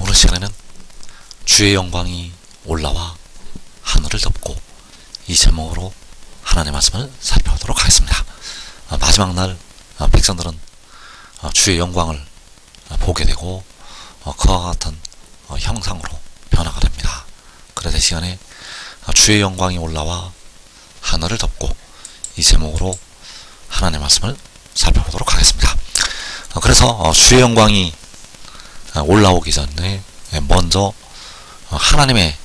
오늘 시간에는 주의 영광이 올라와 하늘을 덮고 이 제목으로 하나님의 말씀을 살펴보도록 하겠습니다. 마지막 날 백성들은 주의 영광을 보게 되고 그와 같은 형상으로 변화가 됩니다. 그래서 이 시간에 주의 영광이 올라와 하늘을 덮고 이 제목으로 하나님의 말씀을 살펴보도록 하겠습니다. 그래서 주의 영광이 올라오기 전에 먼저 하나님의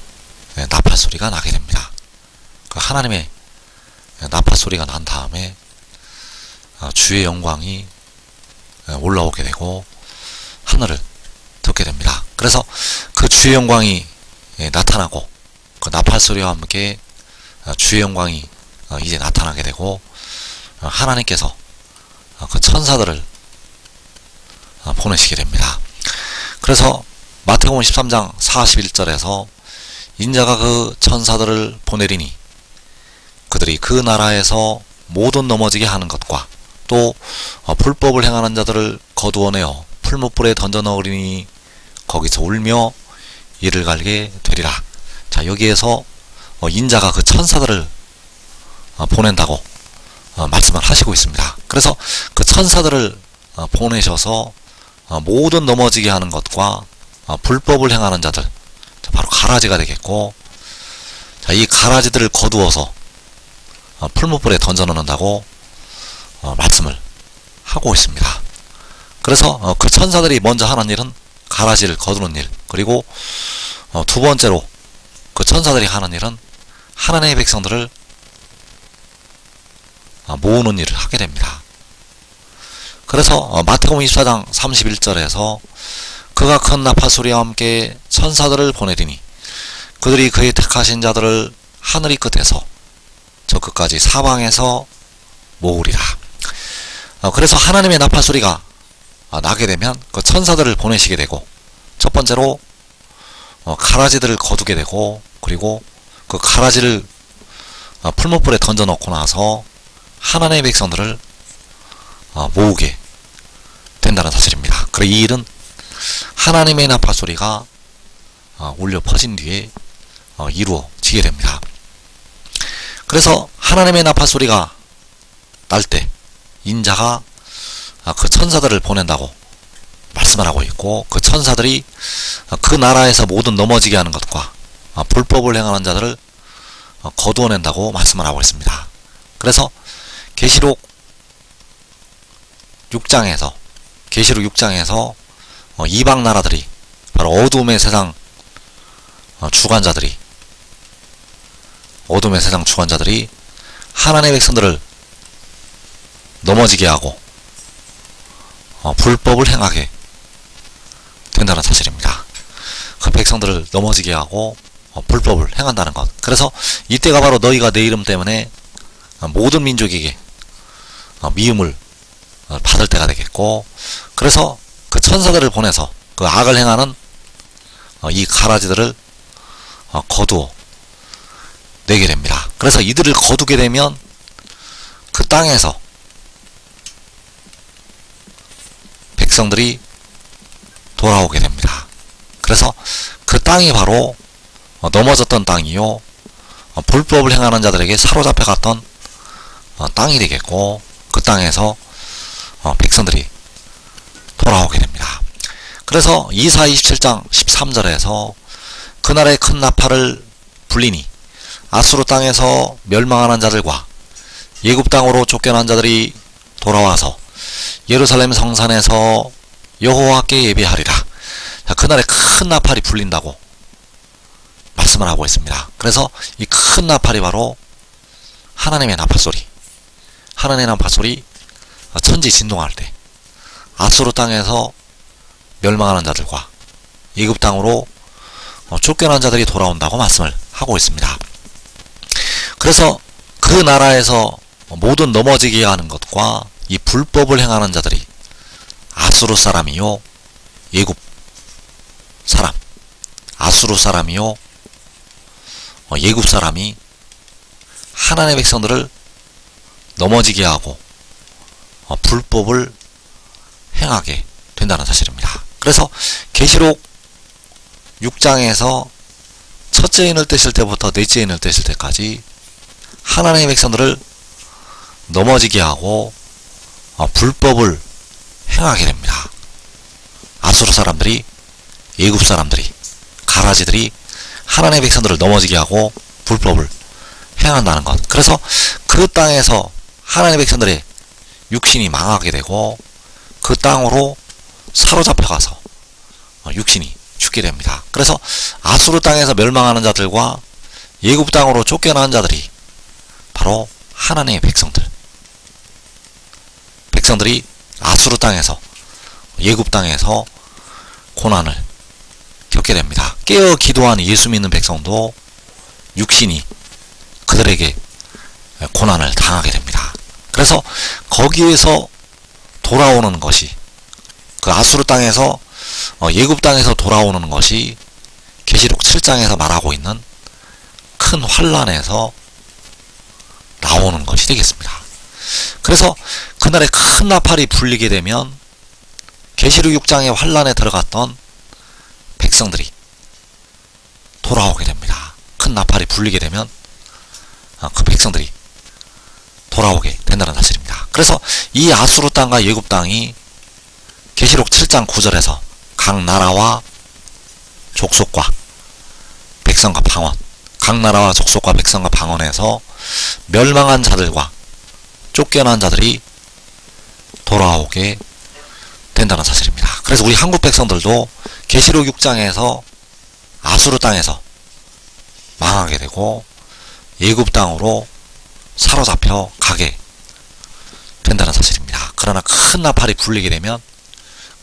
나팔 소리가 나게 됩니다. 그 하나님의 나팔 소리가 난 다음에 주의 영광이 올라오게 되고 하늘을 덮게 됩니다. 그래서 그 주의 영광이 나타나고 그 나팔 소리와 함께 주의 영광이 이제 나타나게 되고 하나님께서 그 천사들을 보내시게 됩니다. 그래서 마태복음 13장 41절에서 인자가 그 천사들을 보내리니 그들이 그 나라에서 모든 넘어지게 하는 것과 또 불법을 행하는 자들을 거두어내어 풀무불에 던져 넣으리니 거기서 울며 이를 갈게 되리라. 자, 여기에서 인자가 그 천사들을 보낸다고 말씀을 하시고 있습니다. 그래서 그 천사들을 보내셔서 모든 넘어지게 하는 것과 불법을 행하는 자들, 바로 가라지가 되겠고, 자, 이 가라지들을 거두어서 풀무불에 던져 넣는다고 말씀을 하고 있습니다. 그래서 그 천사들이 먼저 하는 일은 가라지를 거두는 일, 그리고 두 번째로 그 천사들이 하는 일은 하나님의 백성들을 모으는 일을 하게 됩니다. 그래서 마태복음 24장 31절에서 그가 큰 나팔 소리와 함께 천사들을 보내리니 그들이 그의 택하신 자들을 하늘이 끝에서 저 끝까지 사방에서 모으리라. 그래서 하나님의 나팔 소리가 나게 되면 그 천사들을 보내시게 되고, 첫 번째로 가라지들을 거두게 되고, 그리고 그 가라지를 풀무불에 던져 넣고 나서 하나님의 백성들을 모으게 된다는 사실입니다. 그리고 이 일은 하나님의 나팔 소리가 울려 퍼진 뒤에 이루어지게 됩니다. 그래서 하나님의 나팔 소리가 날 때 인자가 그 천사들을 보낸다고 말씀을 하고 있고, 그 천사들이 그 나라에서 모든 넘어지게 하는 것과 불법을 행하는 자들을 거두어낸다고 말씀을 하고 있습니다. 그래서 계시록 6장에서 이방 나라들이, 바로 어둠의 세상 주관자들이 하나님의 백성들을 넘어지게 하고 불법을 행하게 된다는 사실입니다. 그 백성들을 넘어지게 하고 불법을 행한다는 것. 그래서 이때가 바로 너희가 내 이름 때문에 모든 민족에게 미움을 받을 때가 되겠고, 그래서 그 천사들을 보내서 그 악을 행하는 이 가라지들을 거두어 내게 됩니다. 그래서 이들을 거두게 되면 그 땅에서 백성들이 돌아오게 됩니다. 그래서 그 땅이 바로 넘어졌던 땅이요, 불법을 행하는 자들에게 사로잡혀 갔던 땅이 되겠고, 그 땅에서 백성들이 돌아오게 됩니다. 그래서 이사 27장 13절에서 그날의 큰 나팔을 불리니 아수르 땅에서 멸망하는 자들과 예굽 땅으로 쫓겨난 자들이 돌아와서 예루살렘 성산에서 여호와께 예배하리라. 자, 그날에 큰 나팔이 불린다고 말씀을 하고 있습니다. 그래서 이 큰 나팔이 바로 하나님의 나팔 소리, 천지 진동할 때 아수르 땅에서 멸망하는 자들과 예굽 땅으로 쫓겨난 자들이 돌아온다고 말씀을 하고 있습니다. 그래서 그 나라에서 모든 넘어지게 하는 것과 이 불법을 행하는 자들이 아수르 사람이요, 예굽 사람, 아수르 사람이요, 예굽 사람이 하나님의 백성들을 넘어지게 하고 불법을 행하게 된다는 사실입니다. 그래서 계시록 6장에서 첫째 인을 떼실 때부터 넷째 인을 떼실 때까지 하나님의 백성들을 넘어지게 하고 불법을 행하게 됩니다. 아수르 사람들이, 애굽 사람들이, 가라지들이 하나님의 백성들을 넘어지게 하고 불법을 행한다는 것. 그래서 그 땅에서 하나님의 백성들의 육신이 망하게 되고 그 땅으로 사로잡혀가서 육신이 죽게 됩니다. 그래서 아수르 땅에서 멸망하는 자들과 애굽 땅으로 쫓겨나는 자들이 바로 하나님의 백성들이 아수르 땅에서, 애굽 땅에서 고난을 겪게 됩니다. 깨어 기도한 예수 믿는 백성도 육신이 그들에게 고난을 당하게 됩니다. 그래서 거기에서 돌아오는 것이, 그 아수르 땅에서 애굽 땅에서 돌아오는 것이 계시록 7장에서 말하고 있는 큰 환란에서 나오는 것이 되겠습니다. 그래서 그날에 큰 나팔이 불리게 되면 계시록 6장의 환란에 들어갔던 백성들이 돌아오게 됩니다. 큰 나팔이 불리게 되면 그 백성들이 돌아오게 된다는 사실입니다. 그래서 이 아수르 땅과 애굽 땅이 계시록 7장 9절에서 각 나라와 족속과 백성과 방언, 각 나라와 족속과 백성과 방언에서 멸망한 자들과 쫓겨난 자들이 돌아오게 된다는 사실입니다. 그래서 우리 한국 백성들도 계시록 6장에서 아수르 땅에서 망하게 되고 애굽 땅으로 사로잡혀 가게 된다는 사실입니다. 그러나 큰 나팔이 불리게 되면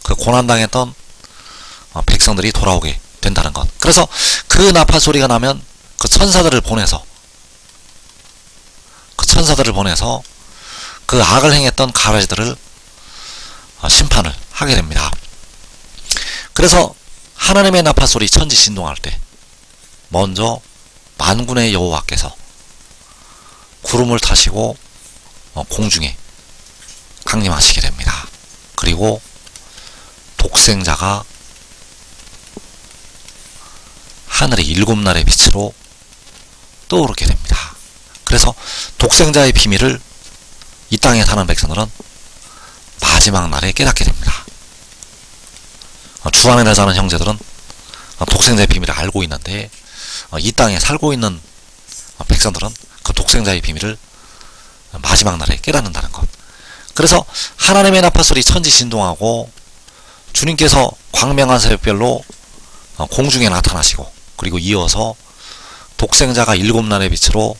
그 고난당했던 백성들이 돌아오게 된다는 것. 그래서 그 나팔 소리가 나면 그 천사들을 보내서 그 악을 행했던 가라지들을 심판을 하게 됩니다. 그래서 하나님의 나팔 소리 천지 진동할 때 먼저 만군의 여호와께서 구름을 타시고 공중에 강림하시게 됩니다. 그리고 독생자가 하늘의 7날의 빛으로 떠오르게 됩니다. 그래서 독생자의 비밀을 이 땅에 사는 백성들은 마지막 날에 깨닫게 됩니다. 주 안에 사는 형제들은 독생자의 비밀을 알고 있는데 이 땅에 살고 있는 백성들은 그 독생자의 비밀을 마지막 날에 깨닫는다는 것. 그래서 하나님의 나팔 소리 천지 진동하고 주님께서 광명한 새벽별로 공중에 나타나시고 그리고 이어서 독생자가 7날의 빛으로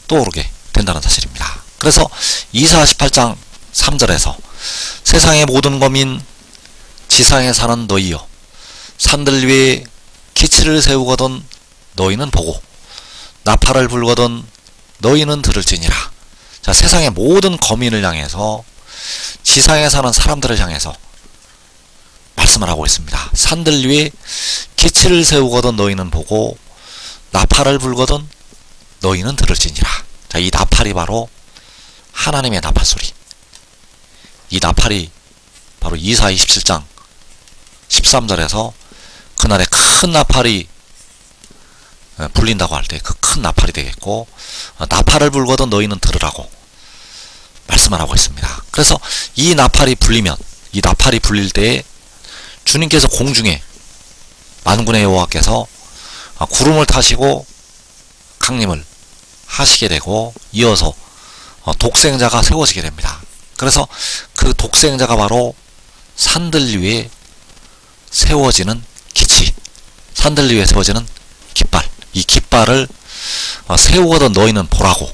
떠오르게 된다는 사실입니다. 그래서 이사야 18장 3절에서 세상의 모든 거민 지상에 사는 너희여 산들 위에 기치를 세우거든 너희는 보고 나팔을 불거든 너희는 들을지니라. 자, 세상의 모든 거민을 향해서 지상에 사는 사람들을 향해서 말씀을 하고 있습니다. 산들 위에 기치를 세우거든 너희는 보고 나팔을 불거든 너희는 들을지니라. 자, 이 나팔이 바로 하나님의 나팔 소리. 이 나팔이 바로 이사야 27장 13절에서 그날에 큰 나팔이 불린다고 할 때 그 큰 나팔이 되겠고 나팔을 불거든 너희는 들으라고 말씀을 하고 있습니다. 그래서 이 나팔이 불릴 때에 주님께서 공중에 만군의 여호와께서 구름을 타시고 강림을 하시게 되고 이어서 독생자가 세워지게 됩니다. 그래서 그 독생자가 바로 산들 위에 세워지는 기치, 산들 위에 세워지는 깃발, 이 깃발을 세우거든 너희는 보라고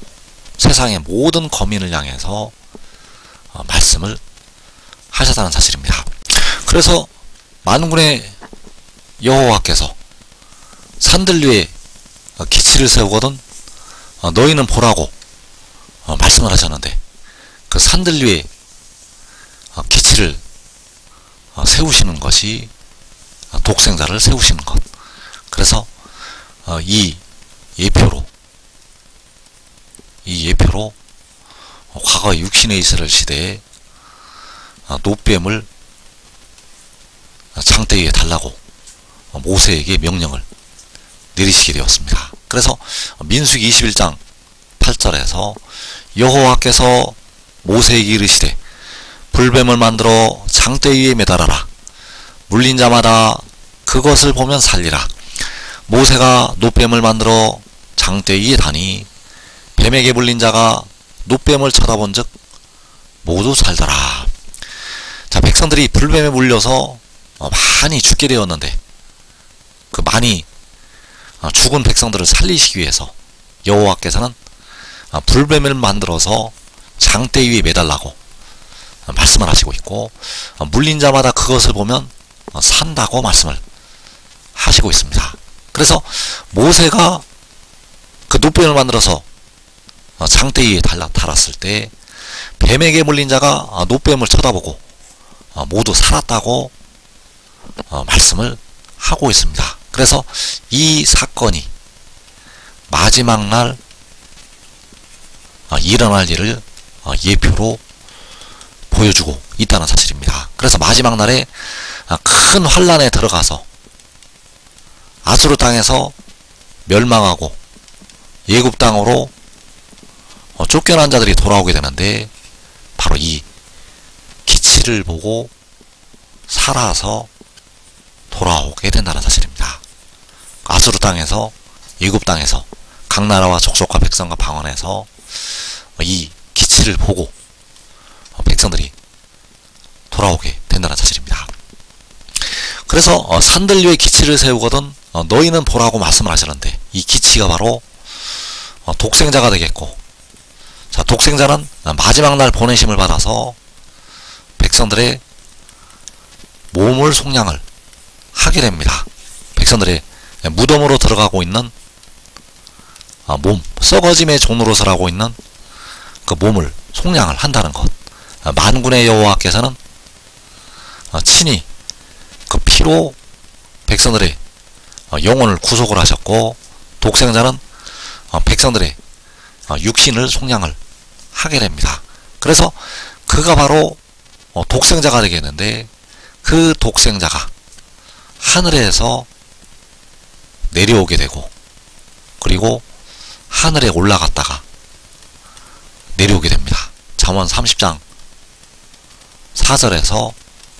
세상의 모든 거민을 향해서 말씀을 하셨다는 사실입니다. 그래서 만군의 여호와께서 산들 위에 기치를 세우거든 너희는 보라고 말씀을 하셨는데 그 산들 위에 기치를 세우시는 것이 독생자를 세우시는 것. 그래서 이 예표로 과거 육신의 이스라엘 시대에 노뱀을 장대 위에 달라고 모세에게 명령을 내리시게 되었습니다. 그래서 민수기 21장 8절에서 여호와께서 모세에게 이르시되 불뱀을 만들어 장대 위에 매달아라. 물린 자마다 그것을 보면 살리라. 모세가 놋뱀을 만들어 장대 위에 다니 뱀에게 물린 자가 놋뱀을 쳐다본 즉 모두 살더라. 자, 백성들이 불뱀에 물려서 많이 죽게 되었는데 그 많이 죽은 백성들을 살리시기 위해서 여호와께서는 불뱀을 만들어서 장대 위에 매달라고 말씀을 하시고 있고, 물린 자마다 그것을 보면 산다고 말씀을 하시고 있습니다. 그래서 모세가 그 놋뱀을 만들어서 장대 위에 달았을 때 뱀에게 물린 자가 놋뱀을 쳐다보고 모두 살았다고 말씀을 하고 있습니다. 그래서 이 사건이 마지막 날 일어날 일을 예표로 보여주고 있다는 사실입니다. 그래서 마지막 날에 큰 환란에 들어가서 아수르 땅에서 멸망하고 예굽 땅으로 쫓겨난 자들이 돌아오게 되는데 바로 이 기치를 보고 살아서 돌아오게 된다는 사실입니다. 아수르 땅에서 예굽 땅에서 각 나라와 족속과 백성과 방언에서 이 기치를 보고 백성들이 돌아오게 된다는 사실입니다. 그래서 산들 위에 기치를 세우거든 너희는 보라고 말씀을 하시는데 이 기치가 바로 독생자가 되겠고, 자, 독생자는 마지막 날 보내심을 받아서 백성들의 몸을 속량을 하게 됩니다. 백성들의 무덤으로 들어가고 있는 몸, 썩어짐의 종노릇을 있는 그 몸을 속량을 한다는 것. 만군의 여호와께서는 친히 그 피로 백성들의 영혼을 구속을 하셨고, 독생자는 백성들의 육신을 속량을 하게 됩니다. 그래서 그가 바로 독생자가 되겠는데, 그 독생자가 하늘에서 내려오게 되고, 그리고 하늘에 올라갔다가 내려오게 됩니다. 잠언 30장 4절에서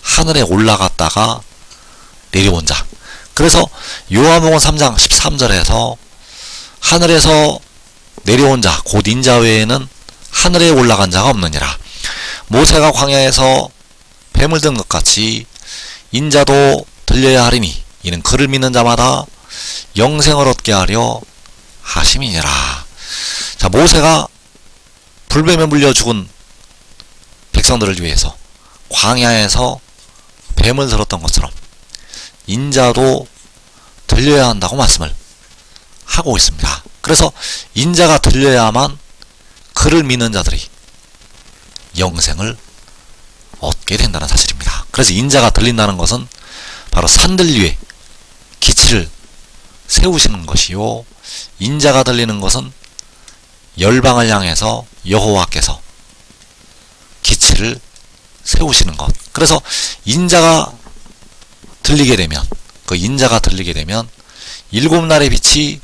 하늘에 올라갔다가 내려온 자. 그래서 요한복음 3장 13절에서 하늘에서 내려온 자, 곧 인자 외에는 하늘에 올라간 자가 없느니라. 모세가 광야에서 뱀을 든 것 같이 인자도 들려야 하리니 이는 그를 믿는 자마다 영생을 얻게 하려 하심이니라. 자, 모세가 불뱀에 물려 죽은 백성들을 위해서 광야에서 뱀을 들었던 것처럼 인자도 들려야 한다고 말씀을 하고 있습니다. 그래서 인자가 들려야만 그를 믿는 자들이 영생을 얻게 된다는 사실입니다. 그래서 인자가 들린다는 것은 바로 산들 위에 기치를 세우시는 것이요, 인자가 들리는 것은 열방을 향해서 여호와께서 기치를 세우시는 것. 그래서 인자가 들리게 되면, 그 인자가 들리게 되면 일곱 날의 빛이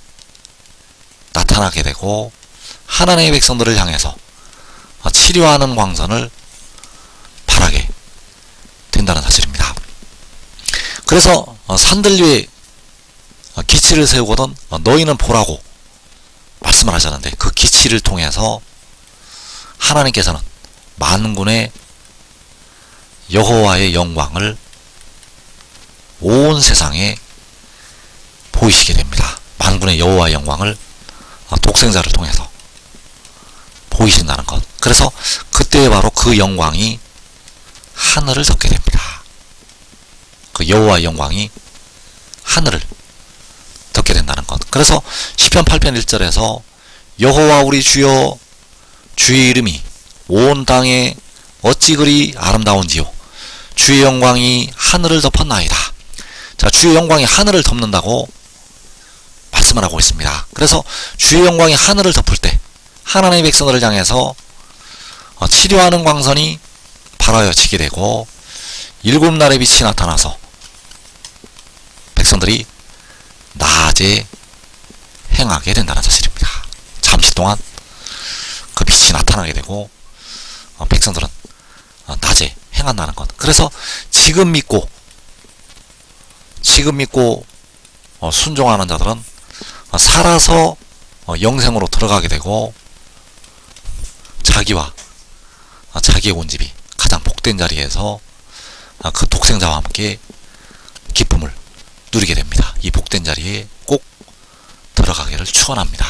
나타나게 되고 하나님의 백성들을 향해서 치료하는 광선을 발하게 된다는 사실입니다. 그래서 산들 위에 기치를 세우거든 너희는 보라고 말씀을 하셨는데, 그 기치를 통해서 하나님께서는 만군의 여호와의 영광을 온 세상에 보이시게 됩니다. 만군의 여호와의 영광을 독생자를 통해서 보이신다는 것. 그래서 그때 바로 그 영광이 하늘을 덮게 됩니다. 그 여호와의 영광이 하늘을 덮게 된다는 것. 그래서 시편 8편 1절에서 여호와 우리 주여 주의 이름이 온 땅에 어찌 그리 아름다운지요 주의 영광이 하늘을 덮었나이다. 자, 주의 영광이 하늘을 덮는다고 말씀을 하고 있습니다. 그래서 주의 영광이 하늘을 덮을 때 하나님의 백성들을 향해서 치료하는 광선이 발하여지게 되고 일곱 날의 빛이 나타나서 백성들이 자들이 낮에 행하게 된다는 사실입니다. 잠시 동안 그 빛이 나타나게 되고 백성들은 낮에 행한다는 것. 그래서 지금 믿고 순종하는 자들은 살아서 영생으로 들어가게 되고 자기와 자기의 온 집이 가장 복된 자리에서 그 독생자와 함께 기쁨을 누리게 됩니다. 이 복된 자리에 꼭 들어가기를 축원합니다.